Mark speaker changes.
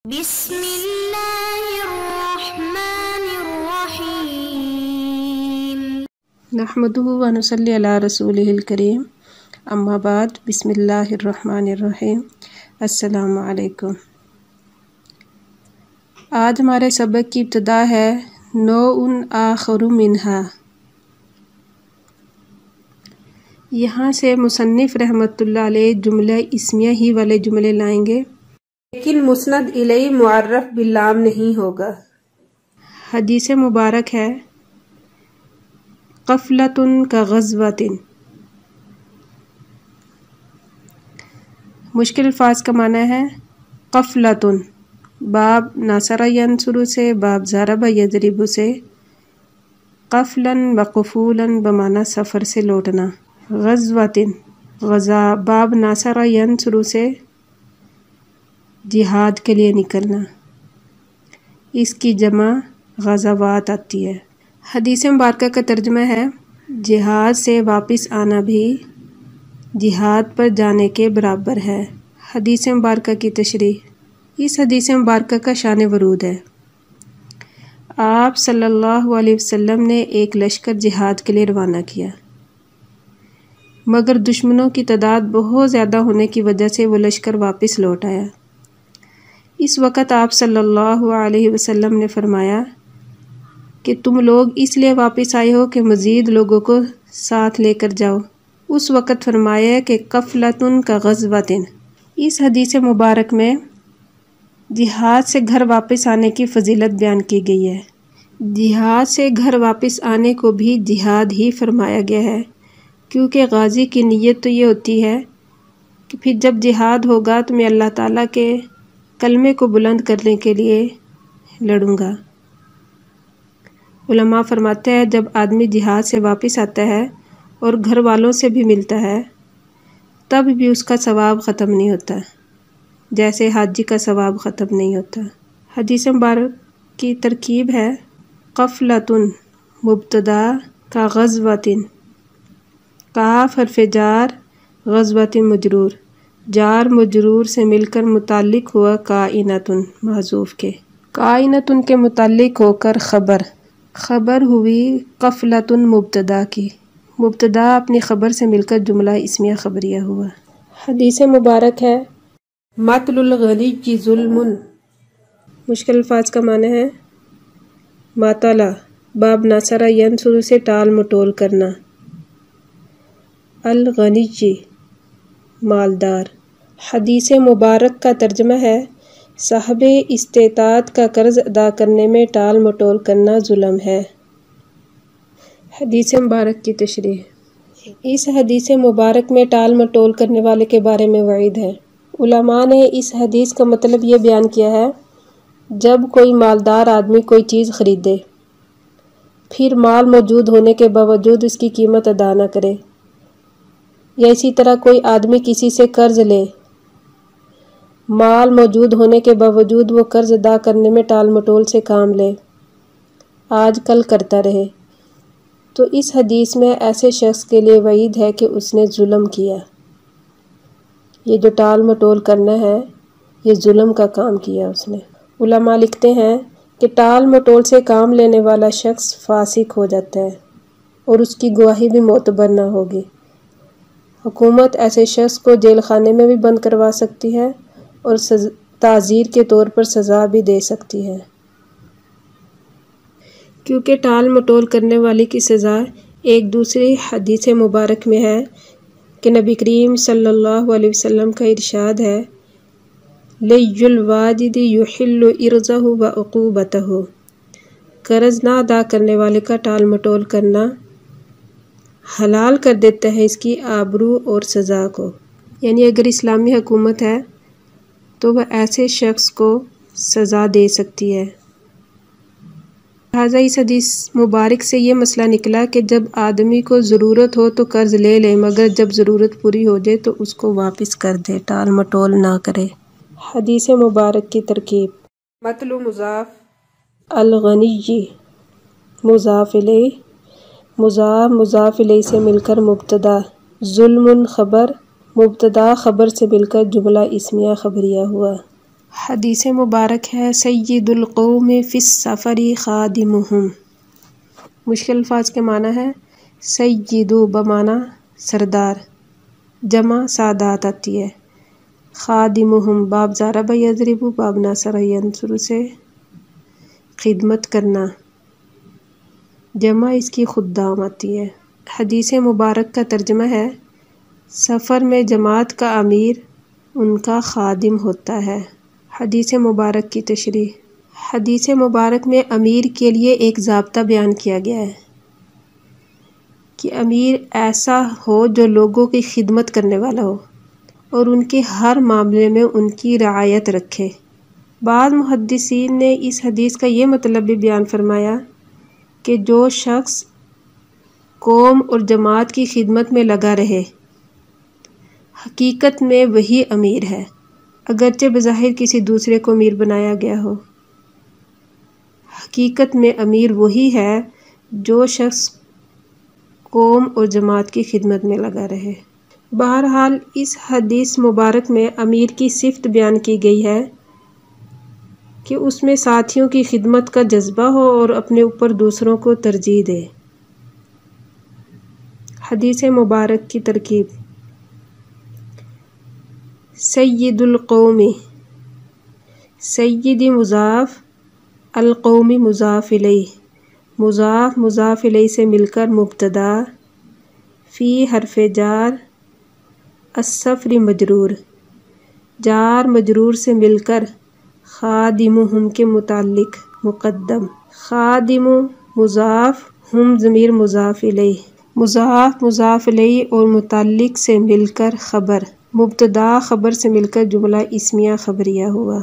Speaker 1: بسم اللہ الرحمن الرحیم
Speaker 2: نحمده ونصلی علی رسولہ الکریم اما بعد بسم اللہ الرحمن الرحیم السلام علیکم۔ آج ہمارے سبق کی ابتدا ہے نوع آخر منہا۔ یہاں سے مصنف رحمۃ اللہ علیہ جملہ اسمیہ ہی والے جملے لائیں گے، لیکن مسند الیہ معرف باللام نہیں ہوگا۔ حدیث مبارک ہے قفلۃ کغزوۃ۔ مشکل الفاظ کا معنی ہے قفلۃ، باب نصر ینصر سے، باب ضرب یضرب سے، قفلا وقفولا بمعنی سفر سے لوٹنا، غزوۃ غزا، باب نصر ینصر سے جہاد کے لیے نکلنا، اس کی جمع غزوات آتی ہے۔ حدیث مبارکہ کا ترجمہ ہے جہاد سے واپس آنا بھی جہاد پر جانے کے برابر ہے۔ حدیث مبارکہ کی تشریح۔ اس حدیث مبارکہ کا شان ورود ہے، آپ صلی اللہ علیہ وسلم نے ایک لشکر جہاد کے لیے روانہ کیا، مگر دشمنوں کی تعداد بہت زیادہ ہونے کی وجہ سے وہ لشکر واپس لوٹ آیا۔ اس وقت آپ صلی اللہ علیہ وسلم نے فرمایا کہ تم لوگ اس لیے واپس آئے ہو کہ مزید لوگوں کو ساتھ لے کر جاؤ۔ اس وقت فرمایا کہ قفلۃ کغزوۃ۔ اس حدیث مبارک میں جہاد سے گھر واپس آنے کی فضیلت بیان کی گئی ہے۔ جہاد سے گھر واپس آنے کو بھی جہاد ہی فرمایا گیا ہے، کیونکہ غازی کی نیت تو یہ ہوتی ہے کہ پھر جب جہاد ہوگا تو میں اللہ تعالیٰ کے کلمے کو بلند کرنے کے لیے لڑوں گا۔ علماء فرماتے ہیں جب آدمی جہاد سے واپس آتا ہے اور گھر والوں سے بھی ملتا ہے تب بھی اس کا ثواب ختم نہیں ہوتا، جیسے حاجی کا ثواب ختم نہیں ہوتا۔ حدیث مبارک کی ترکیب ہے قفلۃ مبتدا کغزوۃ، کاف حرف جار، غزوۃ مجرور، جار مجرور سے مل کر متعلق ہوا کائنۃ محذوف کے، کائنۃ کے متعلق ہو کر خبر ہوئی قفلۃ مبتدا کی، مبتدا اپنی خبر سے مل کر جملہ اسمیہ خبریہ ہوا۔ حدیث مبارک ہے مطل الغنی ظلم۔ مشکل الفاظ کا معنی ہے ماتلا، باب نصر ینصر سے ٹال مٹول کرنا، الغنی مالدار۔ حدیث مبارک کا ترجمہ ہے صاحب استطاعت کا قرض ادا کرنے میں ٹال مٹول کرنا ظلم ہے۔ حدیث مبارک کی تشریح۔ اس حدیث مبارک میں ٹال مٹول کرنے والے کے بارے میں وعید ہے۔ علماء نے اس حدیث کا مطلب یہ بیان کیا ہے جب کوئی مالدار آدمی کوئی چیز خریدے پھر مال موجود ہونے کے باوجود اس کی قیمت ادا نہ کرے، یا اسی طرح کوئی آدمی کسی سے قرض لے، مال موجود ہونے کے باوجود وہ قرض ادا کرنے میں ٹال مٹول سے کام لے، آج کل کرتا رہے، تو اس حدیث میں ایسے شخص کے لیے وعید ہے کہ اس نے ظلم کیا۔ یہ جو ٹال مٹول کرنا ہے یہ ظلم کا کام کیا اس نے۔ علماء لکھتے ہیں کہ ٹال مٹول سے کام لینے والا شخص فاسق ہو جاتا ہے اور اس کی گواہی بھی معتبر نہ ہوگی۔ حکومت ایسے شخص کو جیل خانے میں بھی بند کروا سکتی ہے اور تعزیر کے طور پر سزا بھی دے سکتی ہے، کیونکہ ٹال مٹول کرنے والے کی سزا ایک دوسری حدیث مبارک میں ہے کہ نبی کریم صلی اللہ علیہ وسلم کا ارشاد ہے لِی الواجد یحل ارضہ و عقوبتہ، قرض نہ ادا کرنے والے کا ٹال مٹول کرنا حلال کر دیتا ہے اس کی آبرو اور سزا کو۔ یعنی اگر اسلامی حکومت ہے تو وہ ایسے شخص کو سزا دے سکتی ہے۔ لہٰذا اس حدیث مبارک سے یہ مسئلہ نکلا کہ جب آدمی کو ضرورت ہو تو قرض لے لے، مگر جب ضرورت پوری ہو جائے تو اس کو واپس کر دے، ٹال مٹول نہ کرے۔ حدیث مبارک کی ترکیب مطلب مضاف، الغنی مضاف الیہ، مضاف الیہ سے مل کر مبتدا، ظلم خبر، مبتدا خبر سے مل کر جملہ اسمیہ خبریہ ہوا۔ حدیث مبارک ہے سید القوم فی السفر خادمہم۔ مشکل الفاظ کے معنی ہے سیدو بمعنی سردار، جمع سادات آتی ہے، خادمہم باب ضرب یضرب باب نصر ینصر سے خدمت کرنا، جمع اس کی خدام آتی ہے۔ حدیث مبارک کا ترجمہ ہے سفر میں جماعت کا امیر ان کا خادم ہوتا ہے۔ حدیث مبارک کی تشریح۔ حدیث مبارک میں امیر کے لیے ایک ضابطہ بیان کیا گیا ہے کہ امیر ایسا ہو جو لوگوں کی خدمت کرنے والا ہو اور ان کے ہر معاملے میں ان کی رعایت رکھے۔ بعض محدثین نے اس حدیث کا یہ مطلب بھی بیان فرمایا کہ جو شخص قوم اور جماعت کی خدمت میں لگا رہے حقیقت میں وہی امیر ہے، اگرچہ بظاہر کسی دوسرے کو امیر بنایا گیا ہو۔ حقیقت میں امیر وہی ہے جو شخص قوم اور جماعت کی خدمت میں لگا رہے۔ بہرحال اس حدیث مبارک میں امیر کی صفت بیان کی گئی ہے کہ اس میں ساتھیوں کی خدمت کا جذبہ ہو اور اپنے اوپر دوسروں کو ترجیح دے۔ حدیث مبارک کی ترکیب۔ سید القوم، سید مضاف، القوم مضاف الیہ، مضاف مضاف الیہ سے مل کر مبتدا، فی حرف جار، السفر مجرور، جار مجرور سے مل کر خادمہم کے متعلق مقدم، خادم مضاف، ہم ضمیر مضاف الیہ، مضاف مضاف الیہ اور متعلق سے مل کر خبر، مبتدا خبر سے مل کر جملہ اسمیہ خبریہ ہوا۔